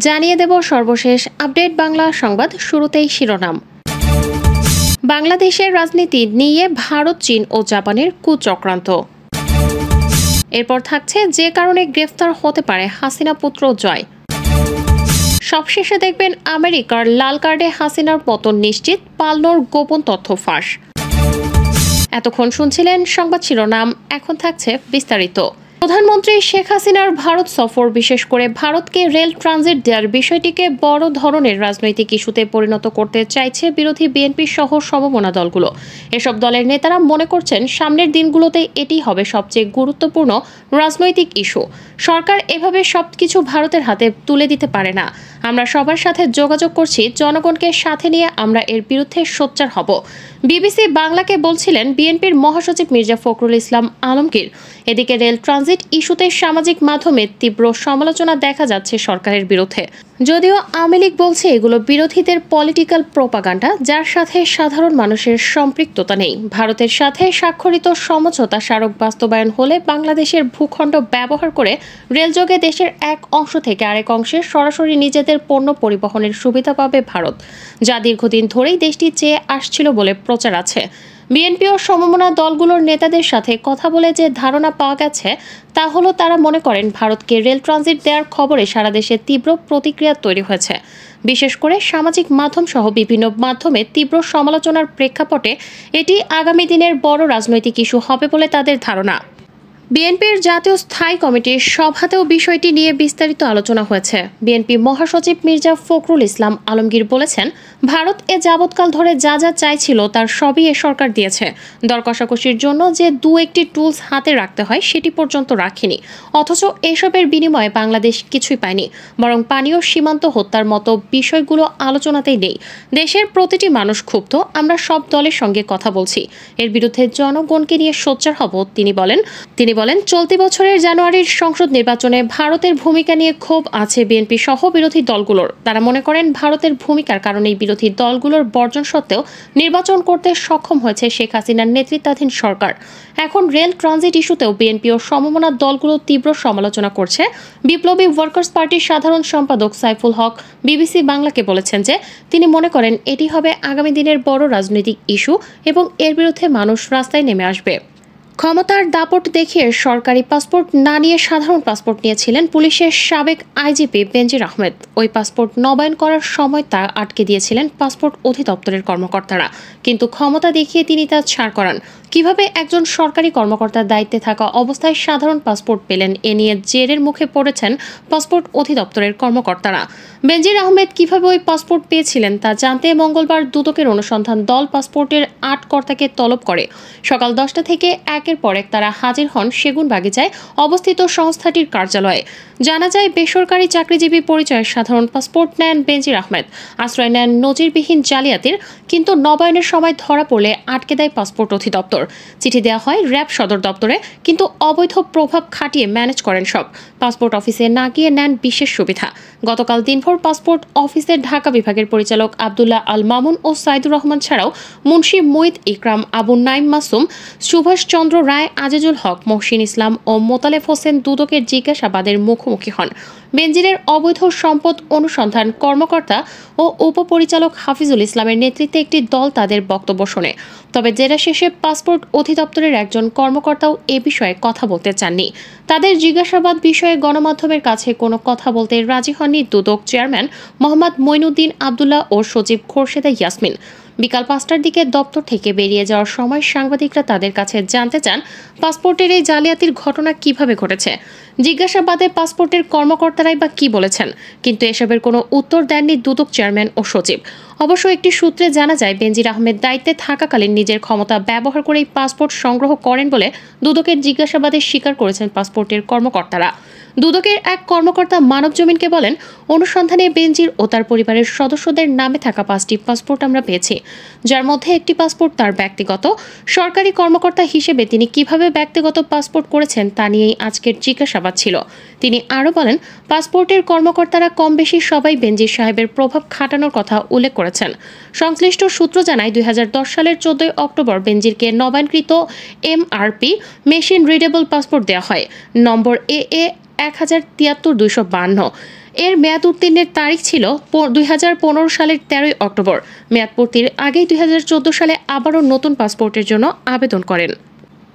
জানিয়ে দেব সর্বশেষ আপডেট বাংলা সংবাদ। শুরুতেই শিরোনাম। বাংলাদেশের রাজনীতি নিয়ে ভারত, চীন ও জাপানের কুচক্রান্ত। এরপর থাকছে যে কারণে গ্রেফতার হতে পারে হাসিনা পুত্র জয়। সবশেষে দেখবেন আমেরিকার লাল কার্ডে হাসিনার পতন নিশ্চিত, পালনোর গোপন তথ্য ফাঁস। এতক্ষণ শুনছিলেন সংবাদ শিরোনাম, এখন থাকছে বিস্তারিত। প্রধানমন্ত্রী শেখ হাসিনার ভারত সফর, বিশেষ করে ভারতকে রেল ট্রানজিট দেওয়ার বিষয়টিকে বড় ধরনের রাজনৈতিক ইস্যুতে পরিণত করতে চাইছে বিরোধী বিএনপি সহ সমমনা দলগুলো। এসব দলের নেতারা মনে করছেন সামনের দিনগুলোতে এটি হবে সবচেয়ে গুরুত্বপূর্ণ রাজনৈতিক ইস্যু। সরকার এভাবে সবকিছু ভারতের হাতে তুলে দিতে পারে না। আমরা সবার সাথে যোগাযোগ করছি, জনগণকে সাথে নিয়ে আমরা এর বিরুদ্ধে সোচ্চার হব। বিবিসি বাংলাকে বলছিলেন বিএনপির মহাসচিব মির্জা ফখরুল ইসলাম আলমগীর। এদিকে রেল ট্রানজিট ইস্যুতে সামাজিক মাধ্যমে তীব্র সমালোচনা দেখা যাচ্ছে সরকারের বিরুদ্ধে। যদিও আওয়ামী লীগ বলছে এগুলো বিরোধীদের পলিটিক্যাল প্রোপাগান্ডা, যার সাথে সাধারণ মানুষের সম্পৃক্ততা নেই। ভারতের সাথে স্বাক্ষরিত সমঝোতা স্মারক বাস্তবায়ন হলে বাংলাদেশের ভূখণ্ড ব্যবহার করে রেলযোগে দেশের এক অংশ থেকে আরেক অংশে সরাসরি নিজেদের পণ্য পরিবহনের সুবিধা পাবে ভারত, যা দীর্ঘদিন ধরেই দেশটি চেয়ে আসছিল বলে প্রচার আছে। বিএনপি ও সমমনা দলগুলোর নেতাদের সাথে কথা বলে যে ধারণা পাওয়া গেছে তা হলো, তারা মনে করেন ভারতকে রেল ট্রানজিট দেওয়ার খবরে সারা দেশে তীব্র প্রতিক্রিয়া তৈরি হয়েছে। বিশেষ করে সামাজিক মাধ্যম সহ বিভিন্ন মাধ্যমে তীব্র সমালোচনার প্রেক্ষাপটে এটি আগামী দিনের বড় রাজনৈতিক ইস্যু হবে বলে তাদের ধারণা। বিএনপির জাতীয় স্থায়ী কমিটির সভাতেও বিষয়টি নিয়ে বিস্তারিত আলোচনা হয়েছে। বিএনপি মহাসচিব মির্জা ফখরুল ইসলাম আলমগীর বলেছেন, ভারত এ যাবৎকাল ধরে যা যা চাইছিল তার সবই এ সরকার দিয়েছে। দর কষাকষির জন্য যে দু একটি টুলস হাতে রাখতে হয় সেটি পর্যন্ত রাখেনি। অথচ এসবের বিনিময়ে বাংলাদেশ কিছুই পায়নি, বরং পানীয় সীমান্ত হত্যার মতো বিষয়গুলো আলোচনাতেই নেই। দেশের প্রতিটি মানুষ ক্ষুব্ধ, আমরা সব দলের সঙ্গে কথা বলছি, এর বিরুদ্ধে জনগণকে নিয়ে সোচ্চার হব। তিনি বলেন চলতি বছরের জানুয়ারির সংসদ নির্বাচনে ভারতের ভূমিকা নিয়ে ক্ষোভ আছে বিএনপি সহ বিরোধী দলগুলোর। তারা মনে করেন ভারতের ভূমিকার কারণেই বিরোধী দলগুলোর বর্জন সত্ত্বেও নির্বাচন করতে সক্ষম হয়েছে শেখ হাসিনার নেতৃত্বাধীন সরকার। এখন রেল ট্রানজিট ইস্যুতেও বিএনপি ও সমমনা দলগুলো তীব্র সমালোচনা করছে। বিপ্লবী ওয়ার্কার্স পার্টির সাধারণ সম্পাদক সাইফুল হক বিবিসি বাংলাকে বলেছেন যে তিনি মনে করেন এটি হবে আগামী দিনের বড় রাজনৈতিক ইস্যু এবং এর বিরুদ্ধে মানুষ রাস্তায় নেমে আসবে। ক্ষমতার দাপট দেখিয়ে সরকারি পাসপোর্ট না নিয়ে সাধারণ পাসপোর্ট নিয়েছিলেন পুলিশের সাবেক আইজিপি বেনজির আহমেদ। ওই পাসপোর্ট নবায়ন করার সময় তা আটকে দিয়েছিলেন পাসপোর্ট অধিদপ্তরের কর্মকর্তারা, কিন্তু ক্ষমতা দেখিয়ে তিনি তা ছাড় করান। কিভাবে একজন সরকারি কর্মকর্তার দায়িত্বে থাকা অবস্থায় সাধারণ পাসপোর্ট পেলেন, এ নিয়ে জেরের মুখে পড়েছেন পাসপোর্ট অধিদপ্তরের কর্মকর্তারা। বেনজির আহমেদ কিভাবে ওই পাসপোর্ট পেয়েছিলেন তা জানতে মঙ্গলবার দুদকের অনুসন্ধান দল পাসপোর্টের ৮ কর্তাকে তলব করে। সকাল 10টা থেকে একের পর এক তারা হাজির হন সেগুনবাগিচায় অবস্থিত সংস্থাটির কার্যালয়ে। জানা যায় বেসরকারি চাকরিজীবী পরিচয়ে সাধারণ পাসপোর্ট নেন বেনজির আহমেদ, আশ্রয় নেন নজিরবিহীন জালিয়াতির, কিন্তু নবায়নের সময় ধরা পড়লে আটকে দেয় পাসপোর্ট অধিদপ্তর। চিঠি দেওয়া হয় র্যাব সদর দপ্তরে, কিন্তু অবৈধ প্রভাব খাটিয়ে ম্যানেজ করেন সব। পাসপোর্ট অফিসে না গিয়ে নেন বিশেষ সুবিধা। গতকাল দিনভর পাসপোর্ট অফিসের ঢাকা বিভাগের পরিচালক আবদুল্লাহ আল মামুন ও সাইদুর রহমান ছাড়াও মুন্সি মুইদ ইকরাম, আবু নাইম মাসুম, সুভাষ চন্দ্র রায়, আজিজুল হক, মহসিন ইসলাম ও মোতালেফ হোসেন দুদকের জিজ্ঞাসাবাদের মুখোমুখি হন। বেনজিরের অবৈধ সম্পদ অনুসন্ধান কর্মকর্তা ও উপপরিচালক হাফিজুল ইসলামের নেতৃত্বে একটি দল তাদের বক্তব্য শোনে। তবে জেরা শেষে পাসপোর্ট অধিদপ্তরের একজন কর্মকর্তাও এ বিষয়ে কথা বলতে চাননি। তাদের জিজ্ঞাসাবাদ বিষয়ে গণমাধ্যমের কাছে কোনো কথা বলতে রাজি হননি দুদক চেয়ারম্যান মোহাম্মদ মঈনুদ্দিন আবদুল্লাহ ও সচিব খোরশেদা ইয়াসমিন। বিকাল 5টার দিকে দপ্তর থেকে বেরিয়ে যাওয়ার সময় সাংবাদিকরা তাদের কাছে জানতে চান পাসপোর্টের এই জালিয়াতির ঘটনা কিভাবে ঘটেছে। জিজ্ঞাসাবাদে পাসপোর্টের কর্মকর্তারাই বা কি বলেছেন, কিন্তু এসবের কোনো উত্তর দেননি দুদক চেয়ারম্যান ও সচিব। অবশ্য একটি সূত্রে জানা যায় বেনজির আহমেদ দায়িত্বে থাকাকালীন নিজের ক্ষমতা ব্যবহার করেই পাসপোর্ট সংগ্রহ করেন বলে দুদকের জিজ্ঞাসাবাদে স্বীকার করেছেন পাসপোর্টের কর্মকর্তারা। দুদকের এক কর্মকর্তা মানবজমিনকে বলেন, অনুসন্ধানে বেনজির ও তার পরিবারের সদস্যদের নামে থাকা 5টি পাসপোর্ট আমরা পেয়েছি, যার মধ্যে একটি পাসপোর্ট তার ব্যক্তিগত। সরকারি কর্মকর্তা হিসেবে তিনি কিভাবে ব্যক্তিগত পাসপোর্ট করেছেন তা নিয়েই আজকের জিজ্ঞাসাবাদ ছিল। তিনি আরও বলেন, পাসপোর্টের কর্মকর্তারা কম বেশি সবাই বেনজির সাহেবের প্রভাব খাটানোর কথা উল্লেখ করেছেন। সংশ্লিষ্ট সূত্র জানায় 2010 সালের 14 অক্টোবর বেনজিরকে নবায়নকৃত MRP মেশিন রিডেবল পাসপোর্ট দেওয়া হয়, নম্বর AA 1073-252। এর মেয়াদ উত্তীর্ণের তারিখ ছিল 2015 সালের 13 অক্টোবর। মেয়াদ পূর্তির আগেই 2014 সালে আবারও নতুন পাসপোর্টের জন্য আবেদন করেন।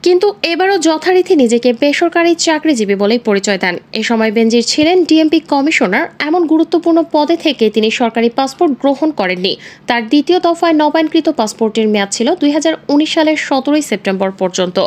কিন্তু এবারও যথারীতি নিজেকে বেসরকারি চাকরিজীবী বলেই পরিচয় দেন। এ সময় বেনজির ছিলেন ডিএমপি কমিশনার। এমন গুরুত্বপূর্ণ পদে থেকে তিনি সরকারি পাসপোর্ট গ্রহণ করেননি। তার দ্বিতীয় দফায় নবায়নকৃত পাসপোর্টের মেয়াদ ছিল 2019 সালের 17 সেপ্টেম্বর পর্যন্ত।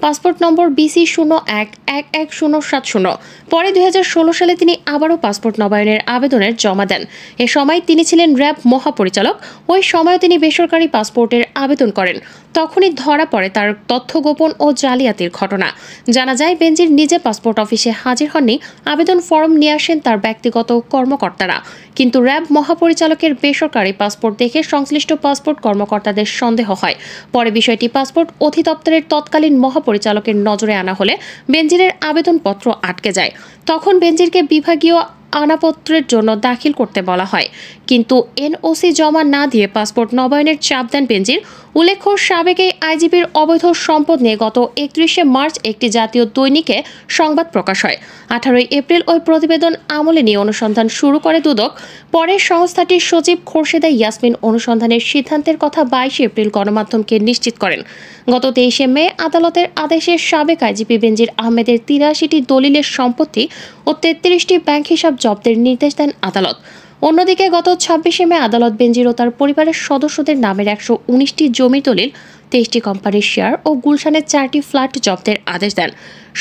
পাসপোর্ট নম্বর BC01111070। পরে 2016 সালে তিনি আবারও পাসপোর্ট নবায়নের আবেদনের জমা দেন। এ সময় তিনি ছিলেন র্যাব মহাপরিচালক। ওই সময়ও তিনি বেসরকারি পাসপোর্টের আবেদন করেন। তখনই ধরা পড়ে তার তথ্য গোপন ও জালিয়াতির ঘটনা। জানা যায়, বেনজির নিজে পাসপোর্ট অফিসে হাজির হননি, আবেদন ফর্ম নিয়ে আসেন তার ব্যক্তিগত কর্মকর্তারা। কিন্তু র্যাব মহাপরিচালকের বেসরকারি পাসপোর্ট দেখে সংশ্লিষ্ট পাসপোর্ট কর্মকর্তাদের সন্দেহ হয়। পরে বিষয়টি পাসপোর্ট অধিদপ্তরের তৎকালীন মহাপরিচালকের নজরে আনা হলে বেনজিরের আবেদনপত্র আটকে যায়। তখন বেনজিরকে বিভাগীয় আনাপত্রের জন্য দাখিল করতে বলা হয়, কিন্তু এনওসি জমা না দিয়ে পাসপোর্ট নবায়নের চাপ দেন বেনজির। উল্লেখ্য, সাবেক এই আইজিপির অবৈধ সম্পদ নিয়ে গত 31 মার্চ একটি জাতীয় দৈনিকে সংবাদ প্রকাশ হয়। 18 এপ্রিল ওই প্রতিবেদন আমলে নিয়ে অনুসন্ধান শুরু করে দুদক। পরে সংস্থাটির সচিব খোরশেদা ইয়াসমিন অনুসন্ধানের সিদ্ধান্তের কথা 22 এপ্রিল গণমাধ্যমকে নিশ্চিত করেন। গত 23 মে আদালতের আদেশে সাবেক আইজিপি বেনজির আহমেদের 83টি দলিলের সম্পত্তি ও 33টি ব্যাংক হিসাব জব্দের নির্দেশ দেন আদালত। অন্যদিকে গত 26 মে আদালত বেনজির ও তার পরিবারের সদস্যদের নামের 119টি জমি দলিল, 23টি কোম্পানির শেয়ার ও গুলশানের 4টি ফ্ল্যাট জব্দের আদেশ দেন।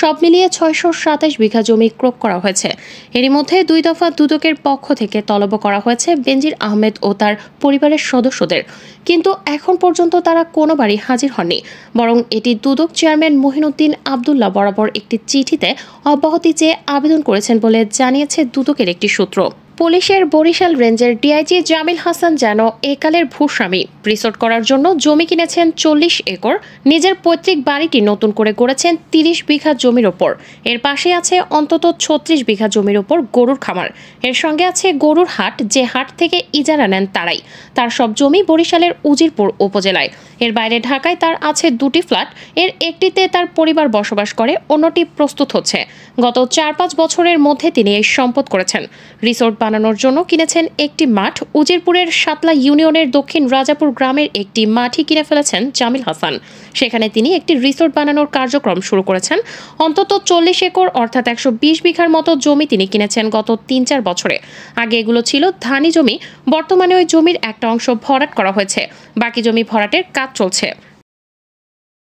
সব মিলিয়ে 627 বিঘা জমি ক্রয় করা হয়েছে। এরই মধ্যে 2 দফা দুদকের পক্ষ থেকে তলব করা হয়েছে বেনজির আহমেদ ও তার পরিবারের সদস্যদের। কিন্তু এখন পর্যন্ত তারা কোনোবারই হাজির হননি। বরং এটি দুদক চেয়ারম্যান মহিনুদ্দিন আবদুল্লাহ বরাবর একটি চিঠিতে অব্যাহতি চেয়ে আবেদন করেছেন বলে জানিয়েছে দুদকের একটি সূত্র। পুলিশের বরিশাল রেঞ্জের ডিআইজি জামিল হাসান যেন একালের ভূস্বামী। রিসোর্ট করার জন্য জমি কিনেছেন 40 একর। নিজের পৈতৃক বাড়িটি নতুন করে গড়েছেন 30 বিঘা জমির ওপর। এর পাশে আছে অন্তত 36 বিঘা জমির ওপর গরুর খামার। এর সঙ্গে আছে গরুর হাট, যে হাট থেকে ইজারা নেন তারাই। তার সব জমি বরিশালের উজিরপুর উপজেলায়। এর বাইরে ঢাকায় তার আছে 2টি ফ্ল্যাট। এর একটিতে তার পরিবার বসবাস করে, অন্যটি প্রস্তুত হচ্ছে। গত 4-5 বছরের মধ্যে তিনি এই সম্পদ করেছেন। রিসোর্ট বানানোর জন্য কিনেছেন একটি মাঠ। উজিরপুরের সাতলা ইউনিয়নের দক্ষিণ রাজাপুর গ্রামের একটি মাঠই কিনে ফেলেছেন জামিল হাসান। সেখানে তিনি একটি রিসোর্ট বানানোর কার্যক্রম শুরু করেছেন। অন্তত 40 একর অর্থাৎ 120 বিঘার মতো জমি তিনি কিনেছেন গত 3-4 বছরে। আগে এগুলো ছিল ধানি জমি। বর্তমানে ওই জমির একটা অংশ ভরাট করা হয়েছে, বাকি জমি ভরাটের কাজ চলছে।